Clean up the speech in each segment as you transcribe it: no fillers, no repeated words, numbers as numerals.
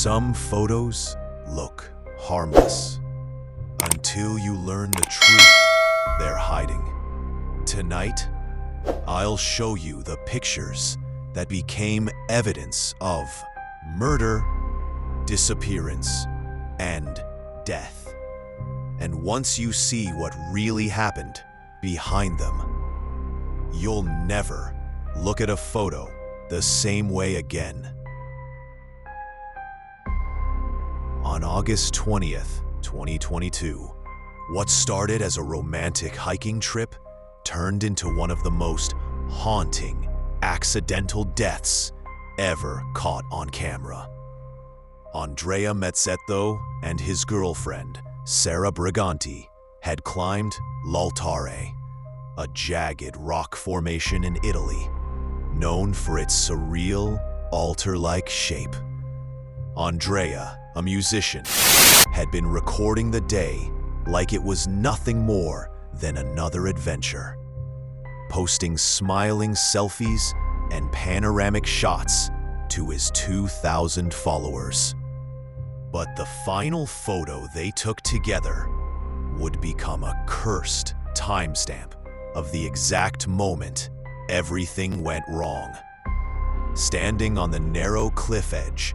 Some photos look harmless until you learn the truth they're hiding. Tonight, I'll show you the pictures that became evidence of murder, disappearance, and death. And once you see what really happened behind them, you'll never look at a photo the same way again. On August 20th, 2022, what started as a romantic hiking trip turned into one of the most haunting, accidental deaths ever caught on camera. Andrea Mazzetto and his girlfriend, Sara Briganti, had climbed l'Altare, a jagged rock formation in Italy, known for its surreal, altar-like shape. Andrea, a musician, had been recording the day like it was nothing more than another adventure, posting smiling selfies and panoramic shots to his 2,000 followers. But the final photo they took together would become a cursed timestamp of the exact moment everything went wrong. Standing on the narrow cliff edge,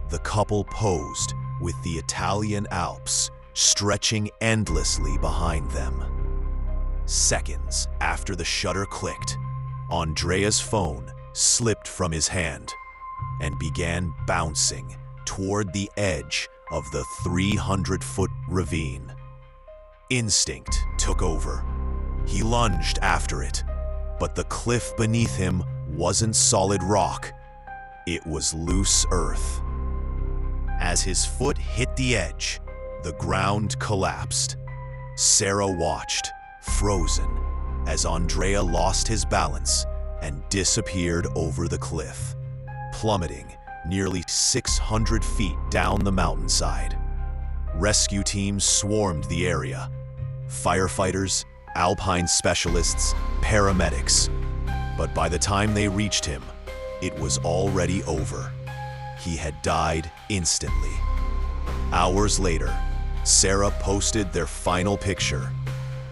the couple posed with the Italian Alps stretching endlessly behind them. Seconds after the shutter clicked, Andrea's phone slipped from his hand and began bouncing toward the edge of the 300-foot ravine. Instinct took over. He lunged after it, but the cliff beneath him wasn't solid rock. It was loose earth. As his foot hit the edge, the ground collapsed. Sara watched, frozen, as Andrea lost his balance and disappeared over the cliff, plummeting nearly 600 feet down the mountainside. Rescue teams swarmed the area. Firefighters, alpine specialists, paramedics. But by the time they reached him, it was already over. He had died instantly. Hours later, Sara posted their final picture,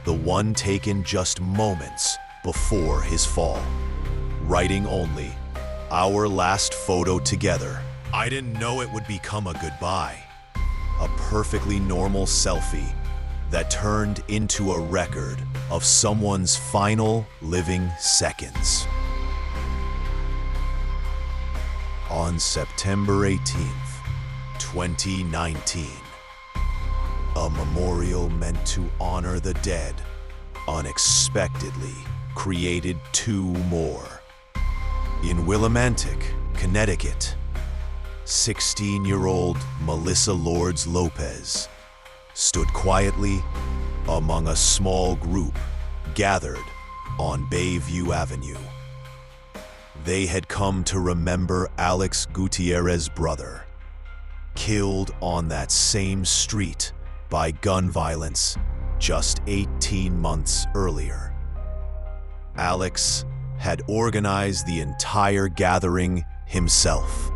the one taken just moments before his fall, writing only, "Our last photo together. I didn't know it would become a goodbye." A perfectly normal selfie that turned into a record of someone's final living seconds. On September 18th, 2019, a memorial meant to honor the dead unexpectedly created two more. In Willimantic, Connecticut, 16-year-old Melissa Lourdes Lopez stood quietly among a small group gathered on Bayview Avenue. They had come to remember Alex Gutierrez's brother, killed on that same street by gun violence just 18 months earlier. Alex had organized the entire gathering himself.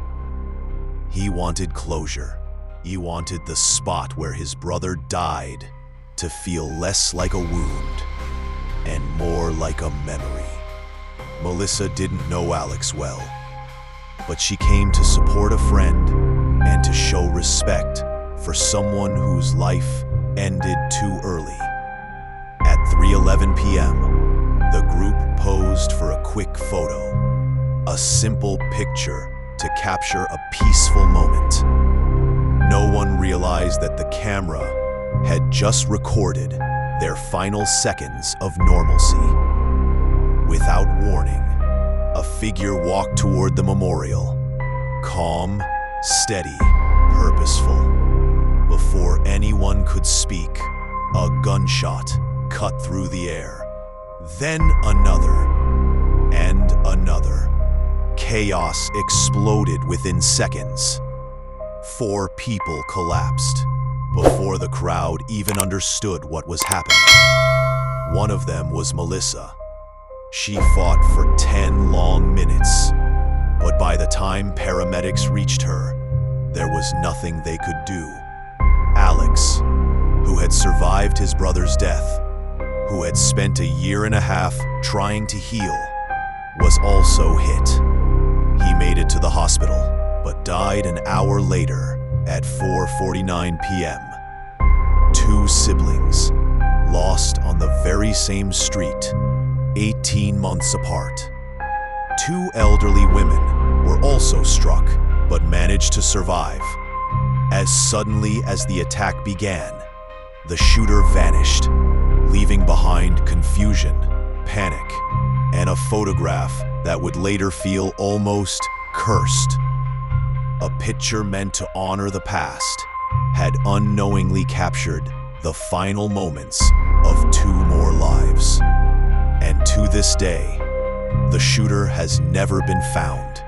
He wanted closure. He wanted the spot where his brother died to feel less like a wound and more like a memory. Melissa didn't know Alex well, but she came to support a friend and to show respect for someone whose life ended too early. At 3:11 p.m., the group posed for a quick photo, a simple picture to capture a peaceful moment. No one realized that the camera had just recorded their final seconds of normalcy. Without warning, a figure walked toward the memorial, calm, steady, purposeful. Before anyone could speak, a gunshot cut through the air. Then another, and another. Chaos exploded within seconds. 4 people collapsed before the crowd even understood what was happening. One of them was Melissa. She fought for 10 long minutes, but by the time paramedics reached her, there was nothing they could do. Alex, who had survived his brother's death, who had spent a year and a half trying to heal, was also hit. He made it to the hospital, but died an hour later at 4:49 p.m. Two siblings, lost on the very same street, 18 months apart. Two elderly women were also struck, but managed to survive. As suddenly as the attack began, the shooter vanished, leaving behind confusion, panic, and a photograph that would later feel almost cursed. A picture meant to honor the past had unknowingly captured the final moments of two more lives. And to this day, the shooter has never been found,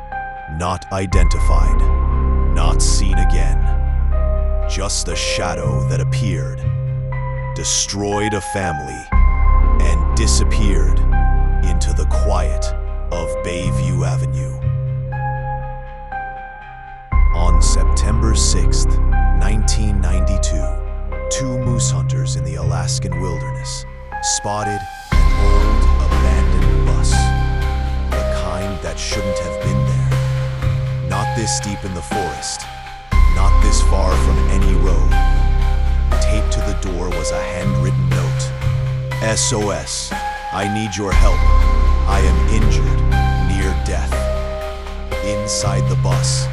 not identified, not seen again. Just a shadow that appeared, destroyed a family, and disappeared into the quiet of Bayview Avenue. On September 6, 1992, two moose hunters in the Alaskan wilderness spotted an old, abandoned bus, the kind that shouldn't have been there. Not this deep in the forest, not this far from any road. Taped to the door was a handwritten note. SOS, I need your help. I am injured, near death. Inside the bus,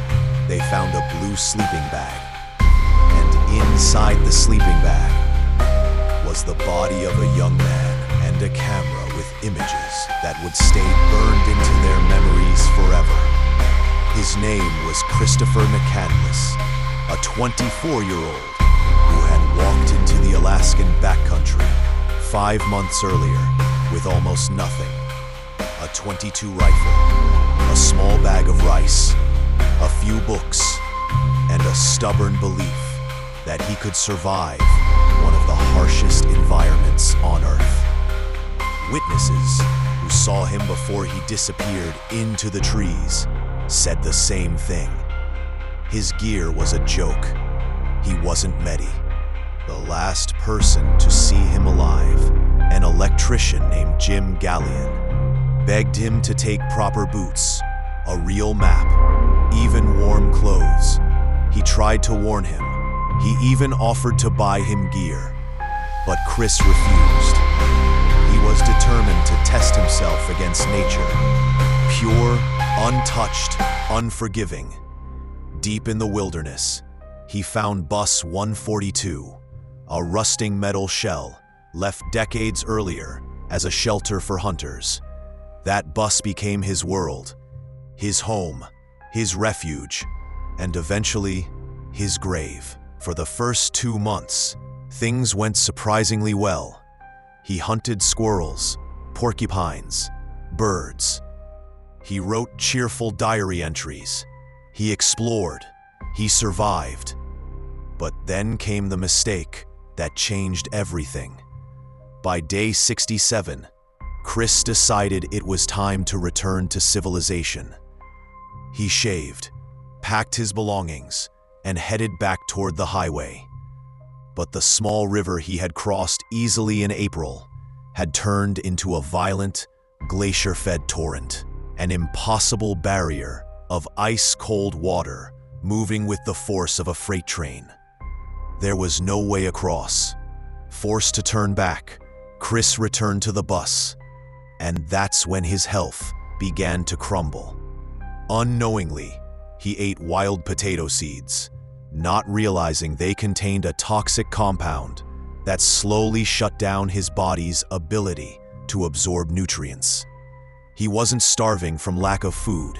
they found a blue sleeping bag. And inside the sleeping bag was the body of a young man and a camera with images that would stay burned into their memories forever. His name was Christopher McCandless, a 24-year-old who had walked into the Alaskan backcountry 5 months earlier with almost nothing. A .22 rifle, a small bag of rice, a few books, and a stubborn belief that he could survive one of the harshest environments on Earth. Witnesses who saw him before he disappeared into the trees said the same thing. His gear was a joke. He wasn't Mehdi. The last person to see him alive, an electrician named Jim Gallion, begged him to take proper boots, a real map, even warm clothes. He tried to warn him. He even offered to buy him gear. But Chris refused. He was determined to test himself against nature. Pure, untouched, unforgiving. Deep in the wilderness, he found Bus 142, a rusting metal shell left decades earlier as a shelter for hunters. That bus became his world, his home, his refuge, and eventually his grave. For the first 2 months, things went surprisingly well. He hunted squirrels, porcupines, birds. He wrote cheerful diary entries. He explored. He survived. But then came the mistake that changed everything. By day 67, Chris decided it was time to return to civilization. He shaved, packed his belongings, and headed back toward the highway. But the small river he had crossed easily in April had turned into a violent, glacier-fed torrent, an impossible barrier of ice-cold water moving with the force of a freight train. There was no way across. Forced to turn back, Chris returned to the bus, and that's when his health began to crumble. Unknowingly, he ate wild potato seeds, not realizing they contained a toxic compound that slowly shut down his body's ability to absorb nutrients. He wasn't starving from lack of food.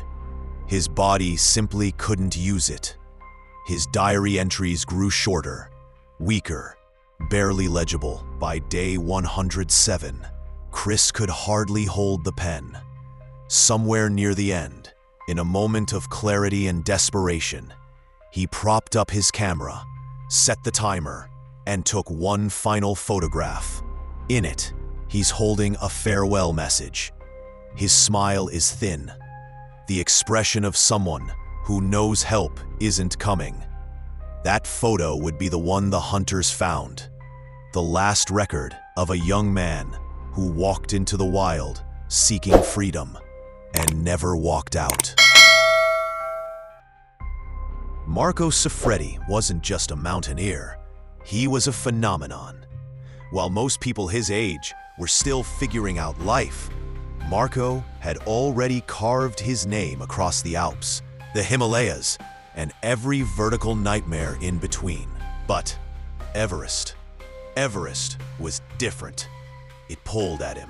His body simply couldn't use it. His diary entries grew shorter, weaker, barely legible. By day 107, Chris could hardly hold the pen. Somewhere near the end, in a moment of clarity and desperation, he propped up his camera, set the timer, and took one final photograph. In it, he's holding a farewell message. His smile is thin, the expression of someone who knows help isn't coming. That photo would be the one the hunters found. The last record of a young man who walked into the wild seeking freedom and never walked out. Marco Siffredi wasn't just a mountaineer, he was a phenomenon. While most people his age were still figuring out life, Marco had already carved his name across the Alps, the Himalayas, and every vertical nightmare in between. But Everest was different. It pulled at him.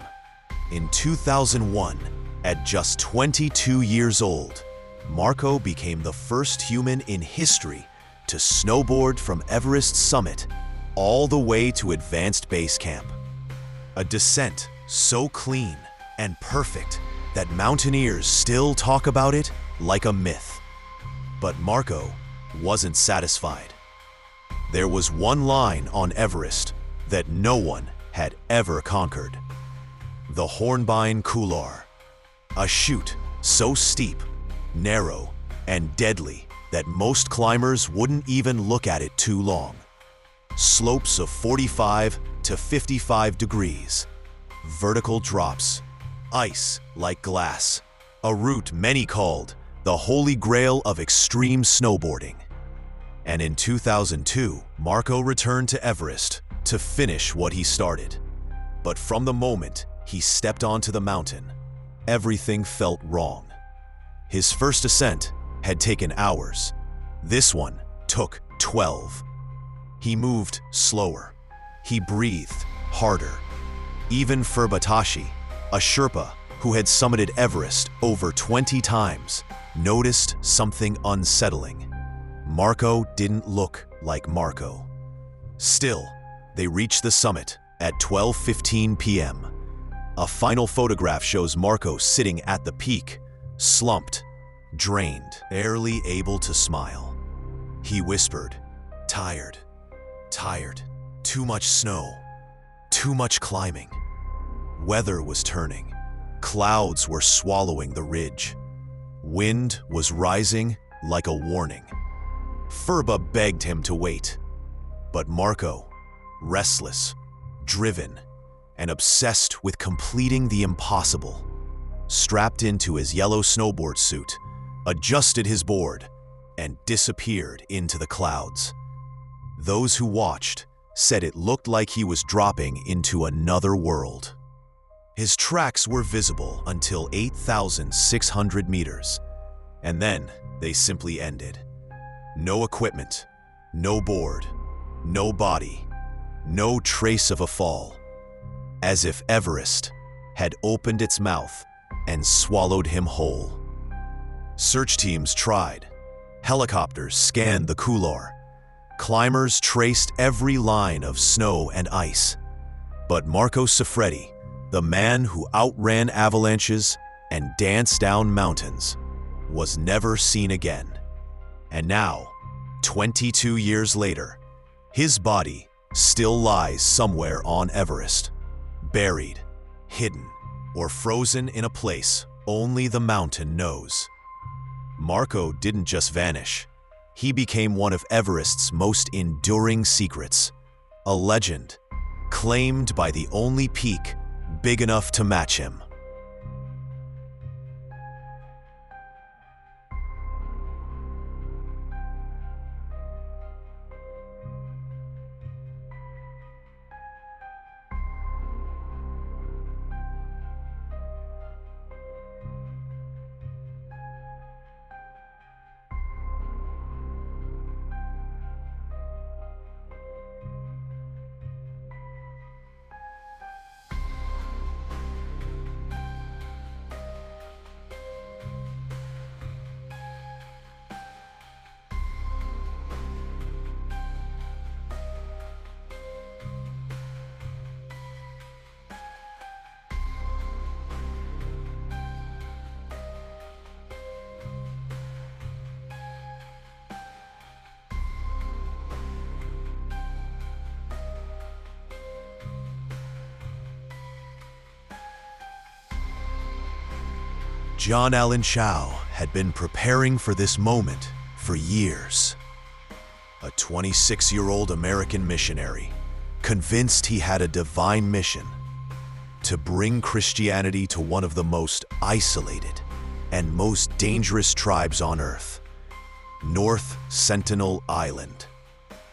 In 2001, at just 22 years old, Marco became the first human in history to snowboard from Everest's summit all the way to advanced base camp. A descent so clean and perfect that mountaineers still talk about it like a myth. But Marco wasn't satisfied. There was one line on Everest that no one had ever conquered. The Hornbein Couloir, a chute so steep, narrow, and deadly that most climbers wouldn't even look at it too long. Slopes of 45 to 55 degrees, vertical drops, ice like glass, a route many called the holy grail of extreme snowboarding. And in 2002, Marco returned to Everest to finish what he started. But from the moment he stepped onto the mountain, everything felt wrong. His first ascent had taken hours. This one took 12. He moved slower. He breathed harder. Even Furbatashi, a Sherpa who had summited Everest over 20 times, noticed something unsettling. Marco didn't look like Marco. Still, they reached the summit at 12:15 p.m. A final photograph shows Marco sitting at the peak, slumped, drained, barely able to smile. He whispered, "Tired, tired, too much snow, too much climbing." Weather was turning. Clouds were swallowing the ridge. Wind was rising like a warning. Furba begged him to wait. But Marco, restless, driven, and obsessed with completing the impossible, strapped into his yellow snowboard suit, adjusted his board, and disappeared into the clouds. Those who watched said it looked like he was dropping into another world. His tracks were visible until 8,600 meters, and then they simply ended. No equipment, no board, no body, no trace of a fall. As if Everest had opened its mouth and swallowed him whole. Search teams tried. Helicopters scanned the couloir. Climbers traced every line of snow and ice. But Marco Siffredi, the man who outran avalanches and danced down mountains, was never seen again. And now, 22 years later, his body still lies somewhere on Everest, buried, hidden, or frozen in a place only the mountain knows. Marco didn't just vanish. He became one of Everest's most enduring secrets, a legend claimed by the only peak big enough to match him. John Allen Chau had been preparing for this moment for years. a 26-year-old American missionary, convinced he had a divine mission to bring Christianity to one of the most isolated and most dangerous tribes on Earth, North Sentinel Island,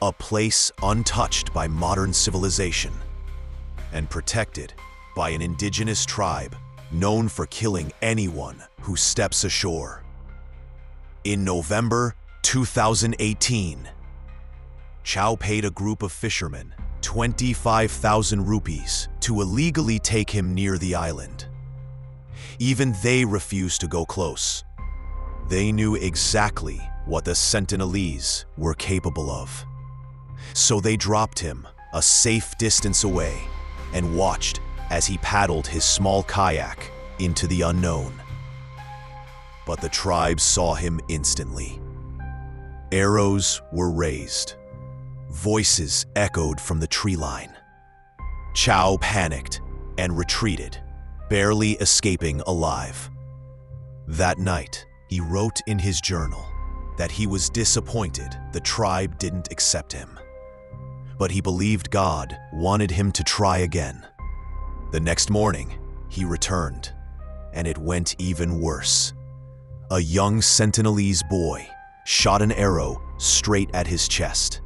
a place untouched by modern civilization and protected by an indigenous tribe known for killing anyone who steps ashore. In November 2018, Chow paid a group of fishermen 25,000 rupees to illegally take him near the island. Even they refused to go close. They knew exactly what the Sentinelese were capable of. So they dropped him a safe distance away and watched as he paddled his small kayak into the unknown. But the tribe saw him instantly. Arrows were raised. Voices echoed from the tree line. Chow panicked and retreated, barely escaping alive. That night, he wrote in his journal that he was disappointed the tribe didn't accept him. But he believed God wanted him to try again. The next morning, he returned, and it went even worse. A young Sentinelese boy shot an arrow straight at his chest.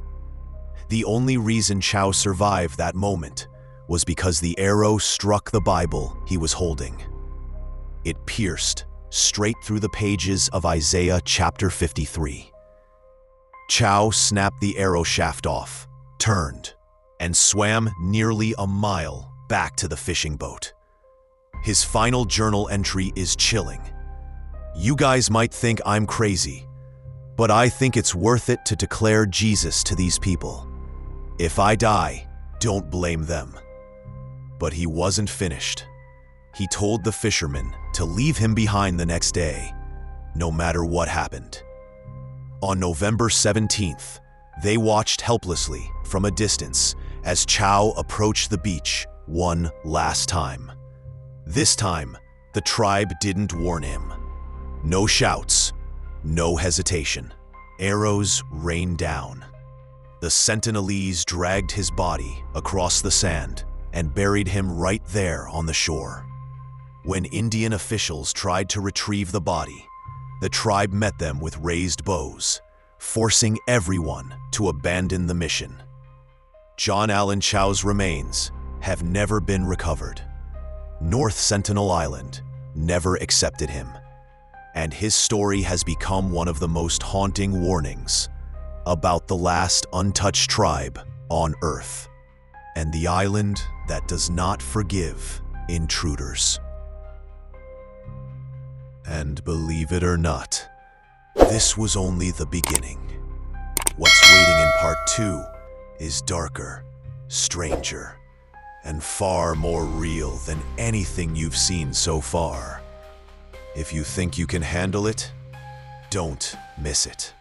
The only reason Chow survived that moment was because the arrow struck the Bible he was holding. It pierced straight through the pages of Isaiah chapter 53. Chow snapped the arrow shaft off, turned, and swam nearly a mile back to the fishing boat. His final journal entry is chilling. "You guys might think I'm crazy, but I think it's worth it to declare Jesus to these people. If I die, don't blame them." But he wasn't finished. He told the fishermen to leave him behind the next day, no matter what happened. On November 17th, they watched helplessly from a distance as Chow approached the beach one last time. This time, the tribe didn't warn him. No shouts, no hesitation. Arrows rained down. The Sentinelese dragged his body across the sand and buried him right there on the shore. When Indian officials tried to retrieve the body, the tribe met them with raised bows, forcing everyone to abandon the mission. John Allen Chow's remains have never been recovered. North Sentinel Island never accepted him, and his story has become one of the most haunting warnings about the last untouched tribe on Earth, and the island that does not forgive intruders. And believe it or not, this was only the beginning. What's waiting in part 2 is darker, stranger, and far more real than anything you've seen so far. If you think you can handle it, don't miss it.